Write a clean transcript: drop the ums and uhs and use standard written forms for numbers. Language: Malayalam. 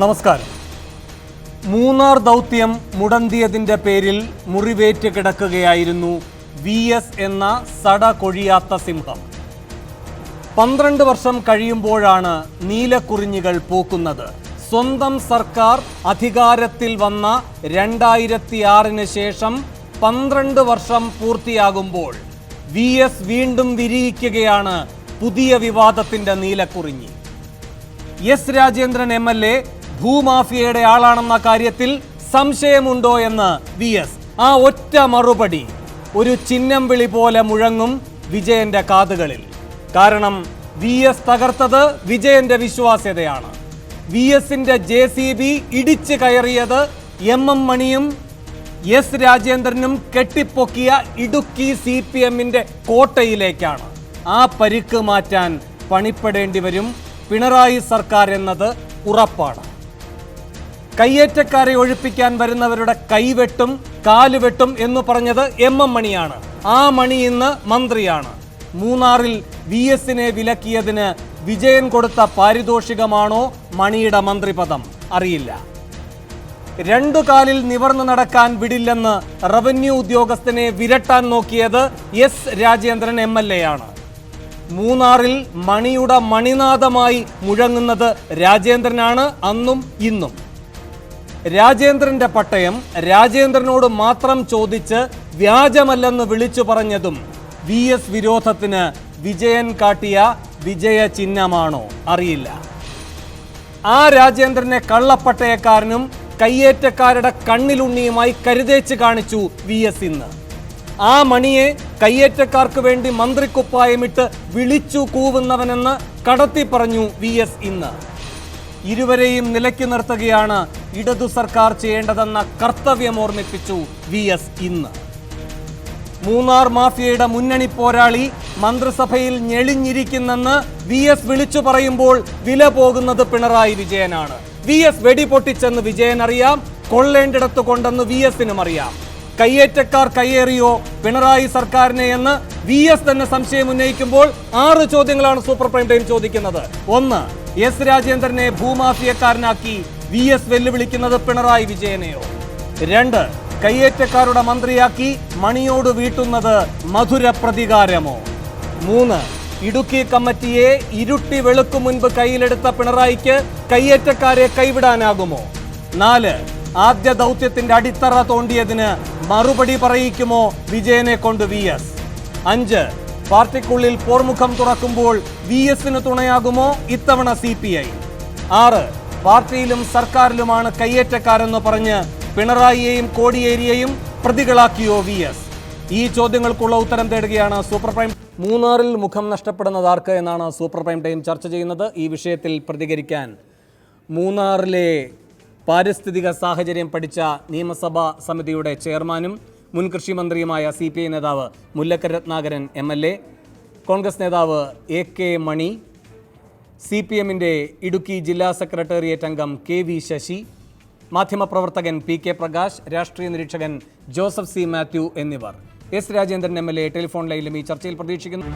നമസ്കാരം. മൂന്നാർ ദൗത്യം മുടന്തിയതിൻ്റെ പേരിൽ മുറിവേറ്റ് കിടക്കുകയായിരുന്നു VS എന്ന സട കൊഴിയാത്ത സിംഹം. 12 വർഷം കഴിയുമ്പോഴാണ് നീലക്കുറിഞ്ഞികൾ പൂക്കുന്നത്. സ്വന്തം സർക്കാർ അധികാരത്തിൽ വന്ന 2006 ശേഷം 12 വർഷം പൂർത്തിയാകുമ്പോൾ VS വീണ്ടും വിരിയിക്കുകയാണ് പുതിയ വിവാദത്തിൻ്റെ നീലക്കുറിഞ്ഞി. എസ് രാജേന്ദ്രൻ MLA ഭൂമാഫിയയുടെ ആളാണെന്ന കാര്യത്തിൽ സംശയമുണ്ടോ എന്ന് VS. ആ ഒറ്റ മറുപടി ഒരു ചിഹ്നം വിളി പോലെ മുഴങ്ങും വിജയന്റെ കാതുകളിൽ. കാരണം VS തകർത്തത് വിജയന്റെ വിശ്വാസ്യതയാണ്. VSന്റെ JCB ഇടിച്ചു കയറിയത് MM മണിയും എസ് രാജേന്ദ്രനും കെട്ടിപ്പൊക്കിയ ഇടുക്കി CPMന്റെ കോട്ടയിലേക്കാണ്. ആ പരിക്ക് മാറ്റാൻ പണിപ്പെടേണ്ടി വരും പിണറായി സർക്കാർ എന്നത് ഉറപ്പാണ്. കയ്യേറ്റക്കാരെ ഒഴിപ്പിക്കാൻ വരുന്നവരുടെ കൈവെട്ടും കാലുവെട്ടും എന്ന് പറഞ്ഞത് MM മണിയാണ്. ആ മണി ഇന്ന് മന്ത്രിയാണ്. മൂന്നാറിൽ VSനെ വിലക്കിയതിന് വിജയൻ കൊടുത്ത പാരിതോഷികമാണോ മണിയുടെ മന്ത്രിപദം അറിയില്ല. 2 കാലിൽ നിവർന്നു നടക്കാൻ വിടില്ലെന്ന് റവന്യൂ ഉദ്യോഗസ്ഥനെ വിരട്ടാൻ നോക്കിയത് എസ് രാജേന്ദ്രൻ MLA ആണ്. മൂന്നാറിൽ മണിയുടെ മണിനാഥമായി മുഴങ്ങുന്നത് രാജേന്ദ്രനാണ് അന്നും ഇന്നും. രാജേന്ദ്രന്റെ പട്ടയം രാജേന്ദ്രനോട് മാത്രം ചോദിച്ച് വ്യാജമല്ലെന്ന് വിളിച്ചു പറഞ്ഞതും VS വിരോധത്തിന് വിജയൻ കാട്ടിയ വിജയ ചിഹ്നമാണോ അറിയില്ല. ആ രാജേന്ദ്രനെ കള്ളപ്പട്ടയക്കാരനും കയ്യേറ്റക്കാരുടെ കണ്ണിലുണ്ണിയുമായി കരുതേച്ച് കാണിച്ചു VS ഇന്ന്. ആ മണിയെ കയ്യേറ്റക്കാർക്ക് വേണ്ടി മന്ത്രിക്കുപ്പായമിട്ട് വിളിച്ചു കൂവുന്നവനെന്ന് കടത്തി പറഞ്ഞു VS ഇന്ന്. ഇരുവരെയും നിലയ്ക്ക് നിർത്തുകയാണ് ഇടതു സർക്കാർ ചെയ്യേണ്ടതെന്ന കർത്തവ്യം ഓർമ്മിപ്പിച്ചു VS ഇന്ന്. മൂന്നാർ മാഫിയയുടെ മുന്നണി പോരാളി മന്ത്രിസഭയിൽ ഞെളിഞ്ഞിരിക്കുന്നെന്ന് VS വിളിച്ചു പറയുമ്പോൾ വില പോകുന്നത് പിണറായി വിജയനാണ്. VS വെടിപൊട്ടിച്ചെന്ന് വിജയൻ അറിയാം, കൊള്ളേണ്ടിടത്ത് കൊണ്ടെന്ന് VSനും അറിയാം. കയ്യേറ്റക്കാർ കയ്യേറിയോ പിണറായി സർക്കാരിനെ എന്ന് VS തന്നെ സംശയം ഉന്നയിക്കുമ്പോൾ 6 ചോദ്യങ്ങളാണ് സൂപ്പർ പ്രൈം ടൈം ചോദിക്കുന്നത്. 1. എസ് രാജേന്ദ്രനെ ഭൂമാഫിയക്കാരനാക്കി VS വെല്ലുവിളിക്കുന്നത് പിണറായി വിജയനെയോ? 2. കയ്യേറ്റക്കാരുടെ മന്ത്രിയാക്കി മണിയോട് വീട്ടുന്നത് മധുര പ്രതികാരമോ? 3. ഇടുക്കി കമ്മിറ്റിയെ ഇരുട്ടി വെളുക്കു മുൻപ് കയ്യിലെടുത്ത പിണറായിക്ക് കയ്യേറ്റക്കാരെ കൈവിടാനാകുമോ? 4. ആദ്യ ദൗത്യത്തിന്റെ അടിത്തറ തോണ്ടിയതിന് മറുപടി പറയിക്കുമോ വിജയനെ കൊണ്ട് VS? 5. പാർട്ടിക്കുള്ളിൽ പോർമുഖം തുറക്കുമ്പോൾ VSന് തുണയാകുമോ ഇത്തവണ CPI? 6. പാർട്ടിയിലും സർക്കാരിലുമാണ് കയ്യേറ്റക്കാരെന്ന് പറഞ്ഞ് പിണറായിയെയും കോടിയേരിയെയും പ്രതികളാക്കിയോ VS? ഈ ചോദ്യങ്ങൾക്കുള്ള ഉത്തരം തേടുകയാണ് സൂപ്പർ പ്രൈം. മൂന്നാറിൽ മുഖം നഷ്ടപ്പെടുന്നത് ആർക്ക് എന്നാണ് സൂപ്പർ പ്രൈം ടൈം ചർച്ച ചെയ്യുന്നത്. ഈ വിഷയത്തിൽ പ്രതികരിക്കാൻ മൂന്നാറിലെ പാരിസ്ഥിതിക സാഹചര്യം പഠിച്ച നിയമസഭാ സമിതിയുടെ ചെയർമാനും മുൻ കൃഷി മന്ത്രിയുമായ CPI നേതാവ് മുല്ലക്കര രത്നാകരൻ MLA, കോൺഗ്രസ് നേതാവ് AK മണി, CPMന്റെ ഇടുക്കി ജില്ലാ സെക്രട്ടേറിയറ്റ് അംഗം KV ശശി, മാധ്യമപ്രവർത്തകൻ PK പ്രകാശ്, രാഷ്ട്രീയ നിരീക്ഷകൻ ജോസഫ് C മാത്യു എന്നിവർ എസ് രാജേന്ദ്രൻ MLA ടെലിഫോൺ ലൈനിലും ഈ ചർച്ചയിൽ പ്രതീക്ഷിക്കുന്നു.